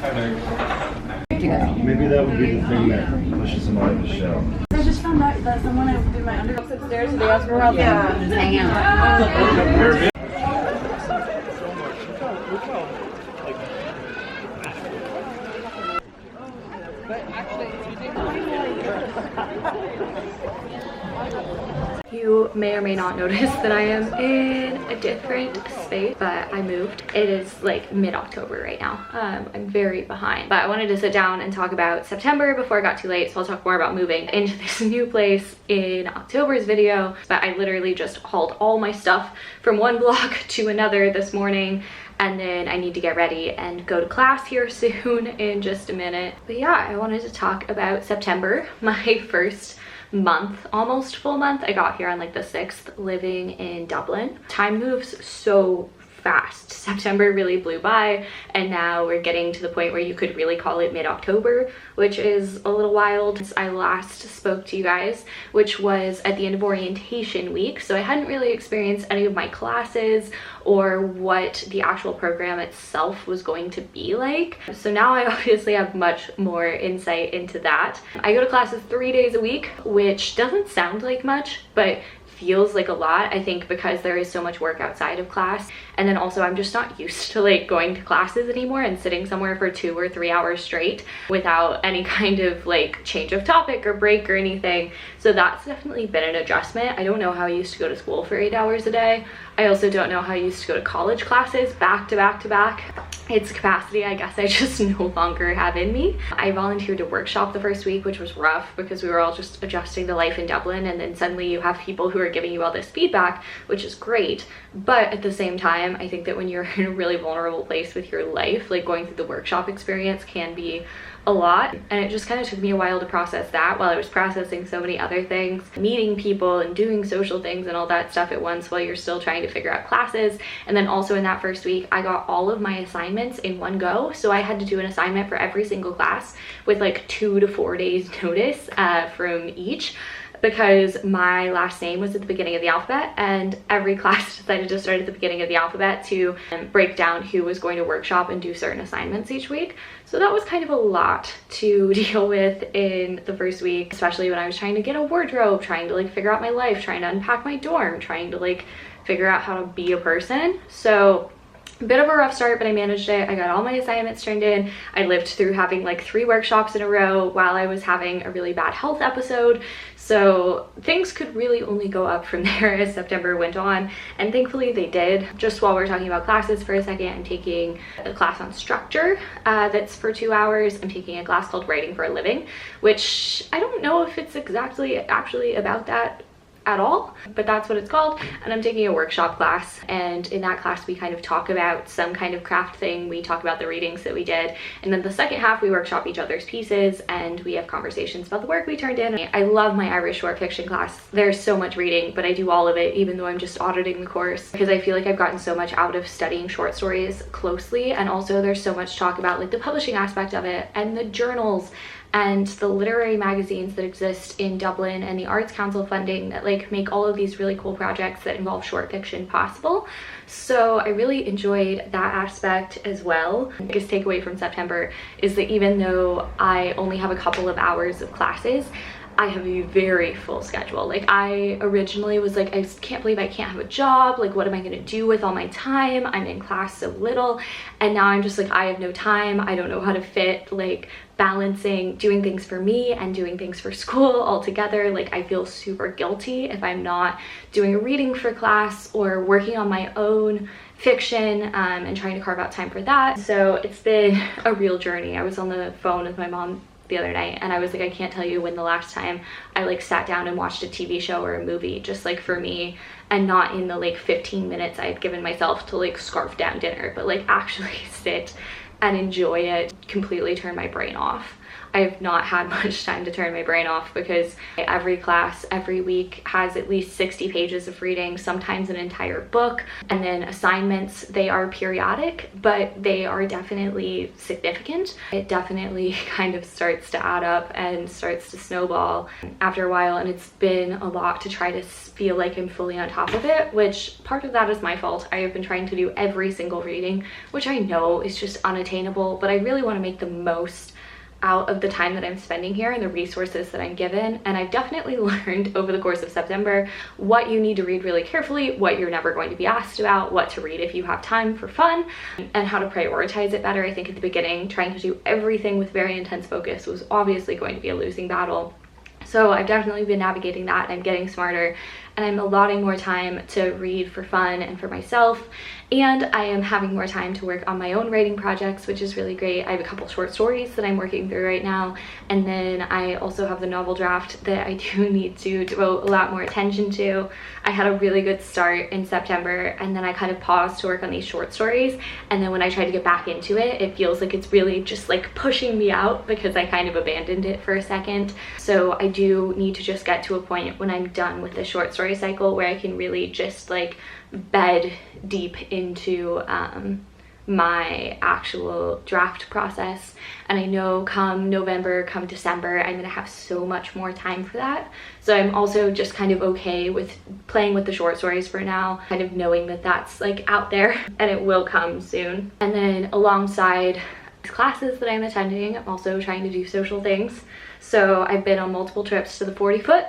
Maybe that would be the thing that pushes him out of the show. I just found out that someone I did my underwear upstairs and they asked for help. Yeah. Just hang out. You may or may not notice that I am in a different space, but I moved. It is like mid-October right now. I'm very behind, but I wanted to sit down and talk about September before it got too late, so I'll talk more about moving into this new place in October's video. But I literally just hauled all my stuff from one block to another this morning, and then I need to get ready and go to class here soon in just a minute. But yeah, I wanted to talk about September, my first month, almost full month. I got here on like the 6th, living in Dublin. Time moves so fast. September really blew by, and now we're getting to the point where you could really call it mid-October, which is a little wild. Since I last spoke to you guys, which was at the end of orientation week, so I hadn't really experienced any of my classes or what the actual program itself was going to be like. So now I obviously have much more insight into that. I go to classes 3 days a week, which doesn't sound like much, but feels like a lot, I think, because there is so much work outside of class. And then also I'm just not used to like going to classes anymore and sitting somewhere for 2 or 3 hours straight without any kind of like change of topic or break or anything. So that's definitely been an adjustment. I don't know how I used to go to school for 8 hours a day. I also don't know how I used to go to college classes back to back to back. It's capacity I guess I just no longer have in me. I volunteered to workshop the first week, which was rough because we were all just adjusting to life in Dublin, and then suddenly you have people who are giving you all this feedback, which is great. But at the same time, I think that when you're in a really vulnerable place with your life, like going through the workshop experience can be a lot, and it just kind of took me a while to process that while I was processing so many other things, meeting people and doing social things and all that stuff at once while you're still trying to figure out classes. And then also in that first week I got all of my assignments in one go, so I had to do an assignment for every single class with like 2 to 4 days notice from each, because my last name was at the beginning of the alphabet, and every class decided to start at the beginning of the alphabet to break down who was going to workshop and do certain assignments each week. So that was kind of a lot to deal with in the first week, especially when I was trying to get a wardrobe, trying to like figure out my life, trying to unpack my dorm, trying to like figure out how to be a person. So a bit of a rough start, but I managed it. I got all my assignments turned in. I lived through having like 3 workshops in a row while I was having a really bad health episode. So things could really only go up from there as September went on, and thankfully they did. Just while we're talking about classes for a second, I'm taking a class on structure that's for 2 hours. I'm taking a class called Writing for a Living, which I don't know if it's exactly actually about that at all, but that's what it's called. And I'm taking a workshop class, and in that class we kind of talk about some kind of craft thing. We talk about the readings that we did, and then the second half we workshop each other's pieces and we have conversations about the work we turned in. I love my Irish short fiction class. There's so much reading, but I do all of it even though I'm just auditing the course, because I feel like I've gotten so much out of studying short stories closely. And also there's so much talk about like the publishing aspect of it and the journals and the literary magazines that exist in Dublin and the Arts Council funding that like make all of these really cool projects that involve short fiction possible. So I really enjoyed that aspect as well. The biggest takeaway from September is that even though I only have a couple of hours of classes, I have a very full schedule. Like I originally was like, I can't believe I can't have a job. Like what am I gonna do with all my time? I'm in class so little. And now I'm just like, I have no time. I don't know how to fit like balancing doing things for me and doing things for school all together. Like I feel super guilty if I'm not doing a reading for class or working on my own fiction and trying to carve out time for that. So it's been a real journey. I was on the phone with my mom the other night and I was like, I can't tell you when the last time I like sat down and watched a TV show or a movie just like for me, and not in the like 15 minutes I had given myself to like scarf down dinner, but like actually sit and enjoy it, completely turn my brain off. I have not had much time to turn my brain off because every class every week has at least 60 pages of reading, sometimes an entire book. And then assignments, they are periodic, but they are definitely significant. It definitely kind of starts to add up and starts to snowball after a while, and it's been a lot to try to feel like I'm fully on top of it, which part of that is my fault. I have been trying to do every single reading, which I know is just unattainable, but I really want to make the most out of the time that I'm spending here and the resources that I'm given. And I've definitely learned over the course of September what you need to read really carefully, what you're never going to be asked about, what to read if you have time for fun, and how to prioritize it better. I think at the beginning, trying to do everything with very intense focus was obviously going to be a losing battle. So I've definitely been navigating that. I'm getting smarter, and I'm allotting more time to read for fun and for myself. And I am having more time to work on my own writing projects, which is really great. I have a couple short stories that I'm working through right now. And then I also have the novel draft that I do need to devote a lot more attention to. I had a really good start in September, and then I kind of paused to work on these short stories. And then when I try to get back into it, it feels like it's really just like pushing me out because I kind of abandoned it for a second. So I do need to just get to a point when I'm done with the short story cycle where I can really just like bed deep into my actual draft process. And I know come November, come December, I'm gonna have so much more time for that. So I'm also just kind of okay with playing with the short stories for now, kind of knowing that that's like out there and it will come soon. And then alongside these classes that I'm attending, I'm also trying to do social things. So I've been on multiple trips to the 40-foot,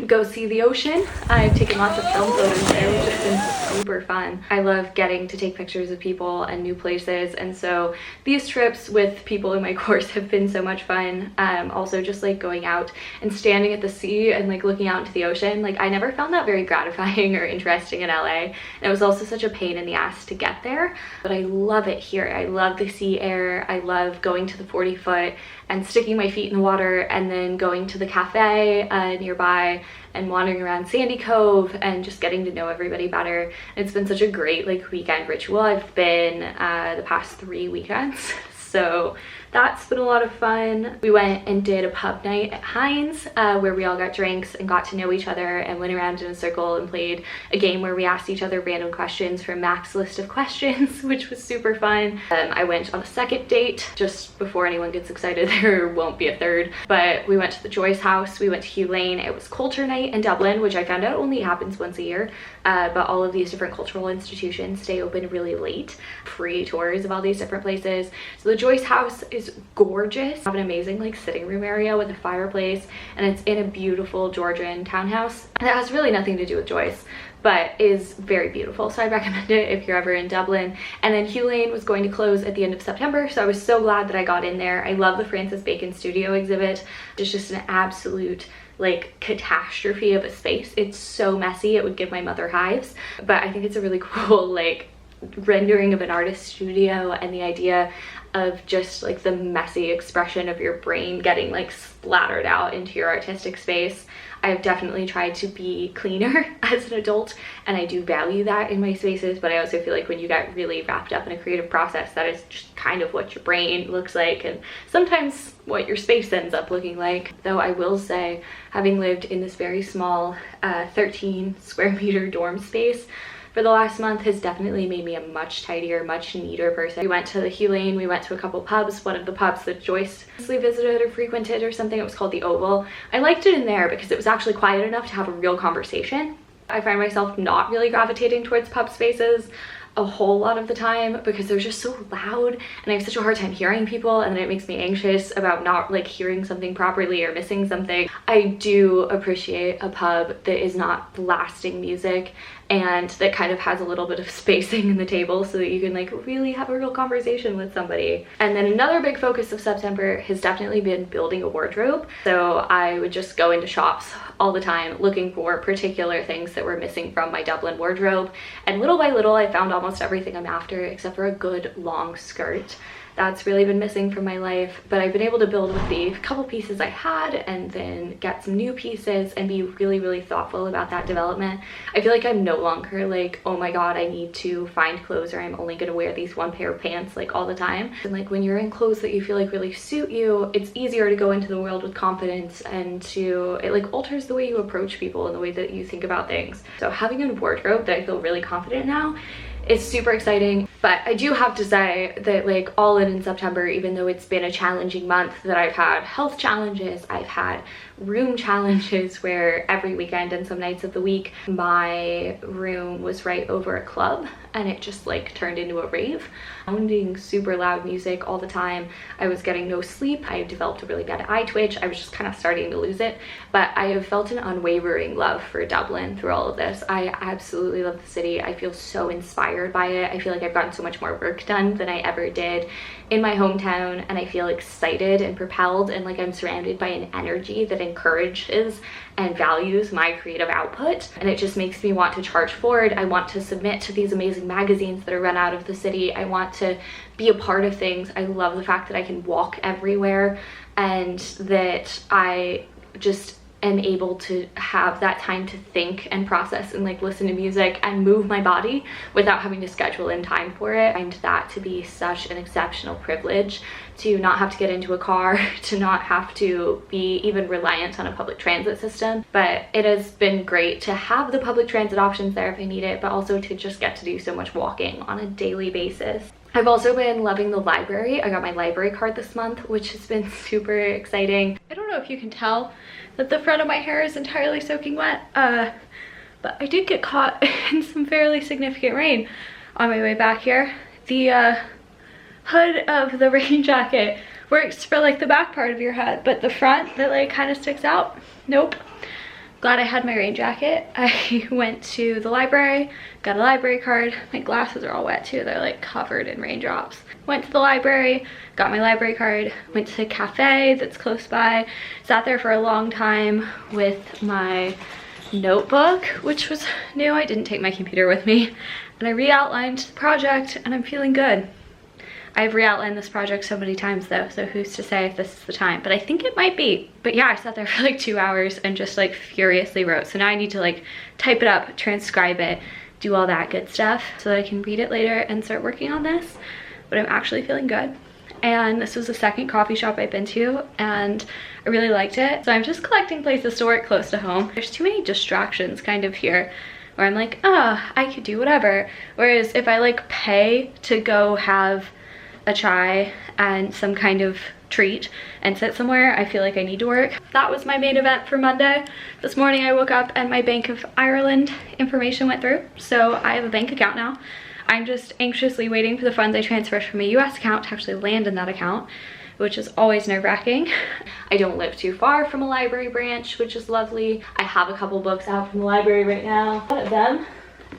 go see the ocean. I've taken lots of film photos there, which has been super fun. I love getting to take pictures of people and new places, and so these trips with people in my course have been so much fun. Also just like going out and standing at the sea and like looking out into the ocean, like I never found that very gratifying or interesting in LA, and it was also such a pain in the ass to get there, but I love it here. I love the sea air. I love going to the 40-foot and sticking my feet in the water and then going to the cafe nearby and wandering around Sandy Cove and just getting to know everybody better. It's been such a great like weekend ritual. I've been the past 3 weekends, so that's been a lot of fun. We went and did a pub night at Heinz where we all got drinks and got to know each other and went around in a circle and played a game where we asked each other random questions from Mac's list of questions, which was super fun. I went on a second date. Just before anyone gets excited, there won't be a third, but we went to the Joyce house. We went to Hugh Lane. It was culture night in Dublin, which I found out only happens once a year, but all of these different cultural institutions stay open really late, free tours of all these different places. So the Joyce house is gorgeous. I have an amazing like sitting room area with a fireplace, and it's in a beautiful Georgian townhouse that has really nothing to do with Joyce, but is very beautiful. So I recommend it if you're ever in Dublin. And then Hugh Lane was going to close at the end of September, so I was so glad that I got in there. I love the Francis Bacon Studio exhibit. It's just an absolute like catastrophe of a space. It's so messy, it would give my mother hives, but I think it's a really cool like rendering of an artist's studio, and the idea of just like the messy expression of your brain getting like splattered out into your artistic space. I've definitely tried to be cleaner as an adult, and I do value that in my spaces, but I also feel like when you get really wrapped up in a creative process, that is just kind of what your brain looks like, and sometimes what your space ends up looking like. Though I will say, having lived in this very small 13 square meter dorm space for the last month has definitely made me a much tidier, much neater person. We went to the Hugh Lane, we went to a couple pubs. One of the pubs that Joyce visited or frequented or something, it was called the Oval. I liked it in there because it was actually quiet enough to have a real conversation. I find myself not really gravitating towards pub spaces a whole lot of the time because they're just so loud, and I have such a hard time hearing people, and then it makes me anxious about not like hearing something properly or missing something. I do appreciate a pub that is not blasting music and that kind of has a little bit of spacing in the table so that you can like really have a real conversation with somebody. And then another big focus of September has definitely been building a wardrobe. So I would just go into shops all the time looking for particular things that were missing from my Dublin wardrobe, and little by little I found almost everything I'm after except for a good long skirt. That's really been missing from my life, but I've been able to build with the couple pieces I had and then get some new pieces and be really, really thoughtful about that development. I feel like I'm no longer like, oh my god, I need to find clothes, or I'm only gonna wear these one pair of pants like all the time. And like when you're in clothes that you feel like really suit you, it's easier to go into the world with confidence, and it like alters the way you approach people and the way that you think about things. So having a wardrobe that I feel really confident in now is super exciting. But I do have to say that like all in September, even though it's been a challenging month, that I've had health challenges, I've had room challenges where every weekend and some nights of the week my room was right over a club and it just like turned into a rave. Sounding super loud music all the time. I was getting no sleep. I developed a really bad eye twitch. I was just kind of starting to lose it. But I have felt an unwavering love for Dublin through all of this. I absolutely love the city. I feel so inspired by it. I feel like I've gotten so much more work done than I ever did in my hometown, and I feel excited and propelled, and like I'm surrounded by an energy that encourages and values my creative output, and it just makes me want to charge forward. I want to submit to these amazing magazines that are run out of the city. I want to be a part of things. I love the fact that I can walk everywhere and that I just am able to have that time to think and process and like listen to music and move my body without having to schedule in time for it. I find that to be such an exceptional privilege, to not have to get into a car, to not have to be even reliant on a public transit system. But it has been great to have the public transit options there if I need it, but also to just get to do so much walking on a daily basis. I've also been loving the library. I got my library card this month, which has been super exciting. I don't know if you can tell that the front of my hair is entirely soaking wet, but I did get caught in some fairly significant rain on my way back here. The hood of the rain jacket works for like the back part of your head, but the front that like kind of sticks out, nope. Glad I had my rain jacket. I went to the library, got a library card. My glasses are all wet too. They're like covered in raindrops. Went to the library, got my library card, went to a cafe that's close by, sat there for a long time with my notebook, which was new. I didn't take my computer with me, and I re-outlined the project, and I'm feeling good. I've re-outlined this project so many times though, so who's to say if this is the time, but I think it might be. But yeah, I sat there for like 2 hours and just like furiously wrote. So now I need to like type it up, transcribe it, do all that good stuff so that I can read it later and start working on this. But I'm actually feeling good. And this was the second coffee shop I've been to, and I really liked it. So I'm just collecting places to work close to home. There's too many distractions kind of here where I'm like, oh, I could do whatever. Whereas if I like pay to go have a chai and some kind of treat and sit somewhere, I feel like I need to work. That was my main event for Monday. This morning I woke up and my Bank of Ireland information went through, so I have a bank account now. I'm just anxiously waiting for the funds I transferred from a US account to actually land in that account, which is always nerve-wracking. I don't live too far from a library branch, which is lovely. I have a couple books out from the library right now. One of them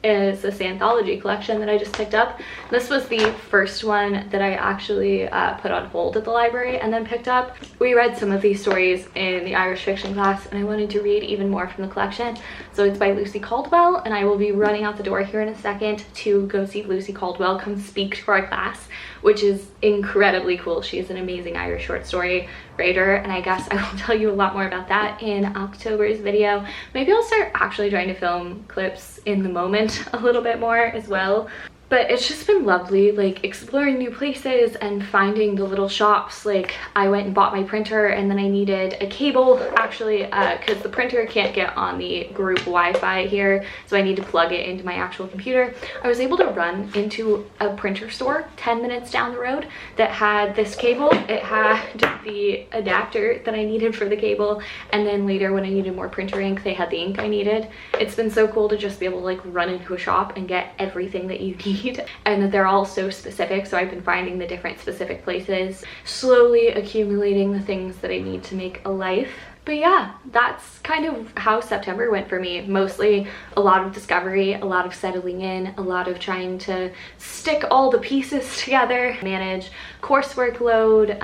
is this anthology collection that I just picked up. This was the first one that I actually put on hold at the library and then picked up. We read some of these stories in the Irish fiction class, and I wanted to read even more from the collection. So it's by Lucy Caldwell, and I will be running out the door here in a second to go see Lucy Caldwell come speak to our class, which is incredibly cool. She is an amazing Irish short story writer, and I guess I will tell you a lot more about that in October's video. Maybe I'll start actually trying to film clips in the moment a little bit more as well. But it's just been lovely, like exploring new places and finding the little shops. Like I went and bought my printer, and then I needed a cable actually because the printer can't get on the group Wi-Fi here, so I need to plug it into my actual computer. I was able to run into a printer store 10 minutes down the road that had this cable. It had the adapter that I needed for the cable, and then later when I needed more printer ink, they had the ink I needed. It's been so cool to just be able to like run into a shop and get everything that you need, and that they're all so specific. So I've been finding the different specific places, slowly accumulating the things that I need to make a life. But yeah, that's kind of how September went for me. Mostly a lot of discovery, a lot of settling in, a lot of trying to stick all the pieces together, manage coursework load,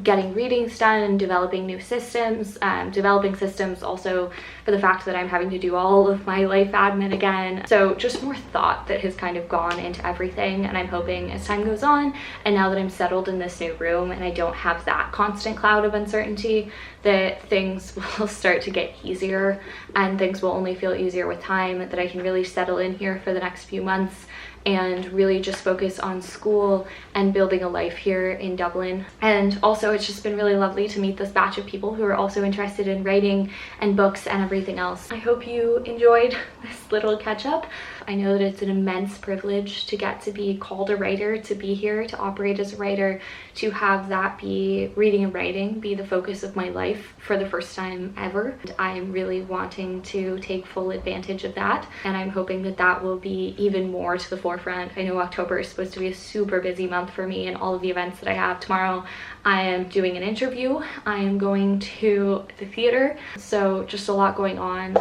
getting readings done, developing new systems, developing systems also for the fact that I'm having to do all of my life admin again. So just more thought that has kind of gone into everything, and I'm hoping as time goes on and now that I'm settled in this new room and I don't have that constant cloud of uncertainty, that things will start to get easier and things will only feel easier with time, that I can really settle in here for the next few months and really just focus on school and building a life here in Dublin. And also it's just been really lovely to meet this batch of people who are also interested in writing and books and everything else. I hope you enjoyed this little catch up. I know that it's an immense privilege to get to be called a writer, to be here, to operate as a writer, to have that be reading and writing be the focus of my life for the first time ever. And I'm really wanting to take full advantage of that, and I'm hoping that that will be even more to the forefront. I know October is supposed to be a super busy month for me and all of the events that I have. Tomorrow I am doing an interview, I am going to the theater, so just a lot going on,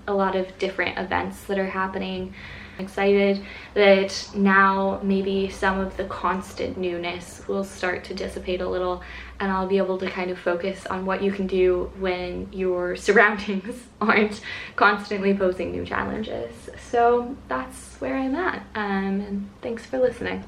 a lot of different events that are happening. I'm excited that now maybe some of the constant newness will start to dissipate a little, and I'll be able to kind of focus on what you can do when your surroundings aren't constantly posing new challenges. So that's where I'm at, and thanks for listening.